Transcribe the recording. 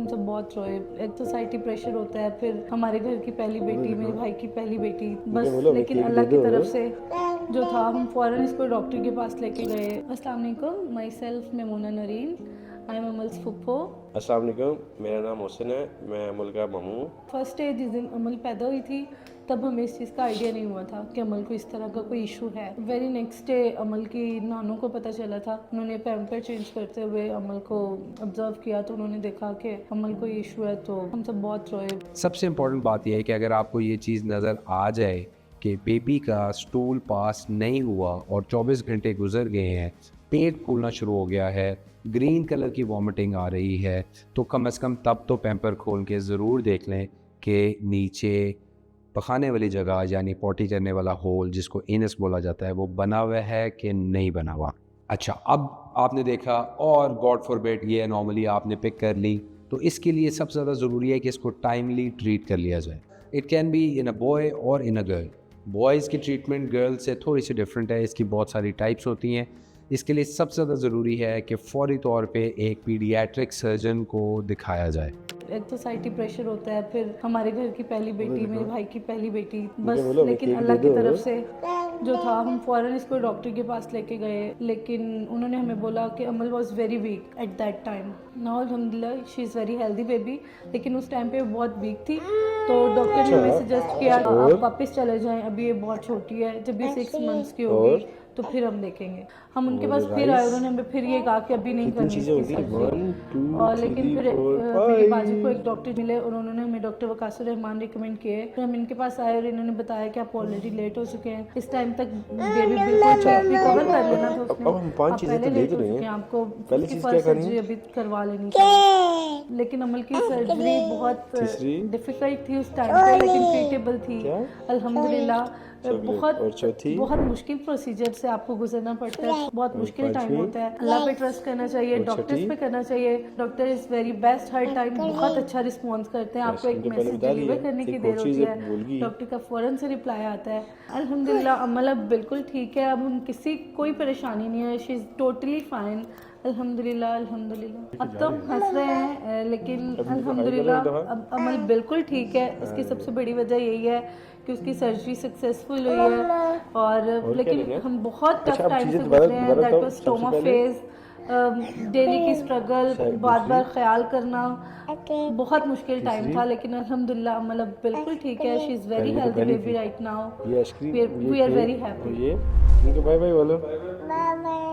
हम सब बहुत रोए। एक तो सोसाइटी प्रेशर होता है, फिर हमारे घर की पहली बेटी, मेरे भाई की पहली बेटी, बस लेकिन अल्लाह की तरफ से जो था हम फ़ौरन इसको डॉक्टर के पास लेके गए। अस्सलाम वालेकुम, myself Memoona Nareen, I am Amal's फुप्पो। अस्सलाम वालेकुम, मेरा नाम मोहसिन है, मैं अमल का मामू। फर्स्ट डे जिस दिन अमल पैदा हुई थी तब हमें इस चीज़ का आइडिया नहीं हुआ था कि अमल को इस तरह का कोई इशू है। वेरी नेक्स्ट डे अमल की नानों को पता चला था। उन्होंने पैम्पर चेंज करते हुए अमल को ऑब्जर्व किया तो उन्होंने देखा कि अमल को ये इशू है, तो हम सब बहुत रोए। सबसे इम्पोर्टेंट बात यह है कि अगर आपको ये चीज़ नज़र आ जाए कि बेबी का स्टूल पास नहीं हुआ और 24 घंटे गुजर गए हैं, पेट फूलना शुरू हो गया है, ग्रीन कलर की वॉमिटिंग आ रही है, तो कम से कम तब तो पैम्पर खोल के ज़रूर देख लें कि नीचे पखाने वाली जगह यानी पॉटी करने वाला होल जिसको एनस बोला जाता है वो बना हुआ है कि नहीं बना हुआ। अच्छा, अब आपने देखा और गॉड फॉरबिड ये एनॉमली आपने पिक कर ली, तो इसके लिए सबसे ज़्यादा ज़रूरी है कि इसको टाइमली ट्रीट कर लिया जाए। It can be in a boy और इन अ गर्ल। बॉयज़ की ट्रीटमेंट गर्ल्स से थोड़ी सी डिफरेंट है, इसकी बहुत सारी टाइप्स होती हैं। इसके लिए सबसे ज़्यादा ज़रूरी है कि फ़ौरी तौर पे एक पीडियाट्रिक सर्जन को दिखाया जाए। एक तो सोसाइटी प्रेशर होता है, फिर हमारे घर की पहली बेटी, मेरे भाई की पहली बेटी, बस लेकिन अल्लाह की तरफ से जो था हम फ़ौरन इसको डॉक्टर के पास लेके गए, लेकिन उन्होंने हमें बोला कि Amal was very weak at that time. Now अल्हम्दुलिल्लाह she is very healthy baby, लेकिन उस टाइम पे बहुत वीक थी, तो डॉक्टर ने हमें सजेस्ट किया आप वापस चले जाएं, अभी ये बहुत छोटी है, जब भी 6 मंथ्स की होगी तो फिर हम देखेंगे। हम उनके पास फिर आए, उन्होंने हमें फिर ये कहा कि अभी नहीं करनी इसकी सर्जरी, और लेकिन फिर मेरी बाजू को एक डॉक्टर मिले और उन्होंने हमें डॉक्टर वकासुर रहमान रिकमेंड किए। फिर हम इनके पास आए और इन्होंने बताया कि आप ऑलरेडी लेट हो चुके हैं, इस टाइम तक बेबी बिल्कुल रिकवर कर लेना था उसने, आप पहले लेट हो चुके हैं, आपको उसकी फर्स्ट सर्जरी अभी करवा लेनी चाहिए। लेकिन अमल की सर्जरी बहुत डिफिकल्ट थी उस टाइम पे, लेकिन ट्रीटेबल थी अल्हम्दुलिल्लाह। बहुत मुश्किल प्रोसीजर से आपको गुजरना पड़ता है, बहुत मुश्किल टाइम होता है। अल्लाह पे ट्रस्ट करना चाहिए, डॉक्टर्स पे करना चाहिए। Doctor is very best, her time बहुत अच्छा रिस्पॉन्स करते हैं। आपको एक मैसेज डिलीवर करने की देर होती है, डॉक्टर का फ़ौरन से रिप्लाई आता है। अल्हम्दुलिल्लाह अमल अब बिल्कुल ठीक है, अब हम किसी कोई परेशानी नहीं है, शी इज़ टोटली फाइन अल्हम्दुलिल्लाह। अल्हम्दुलिल्लाह अब तो हम हंस रहे हैं, लेकिन अल्हम्दुलिल्लाह अब अमल बिल्कुल ठीक है। इसकी सबसे बड़ी वजह यही है कि उसकी सर्जरी सक्सेसफुल हुई है, और लेकिन हम बहुत टफ टाइम से गुजरे हैं। That was stoma phase, daily की स्ट्रगल, बार बार ख्याल करना, बहुत मुश्किल टाइम था, लेकिन अल्हम्दुलिल्लाह अमल अब बिल्कुल ठीक है। She is very healthy baby right now, we are very happy. Bye bye बोलो। Bye bye.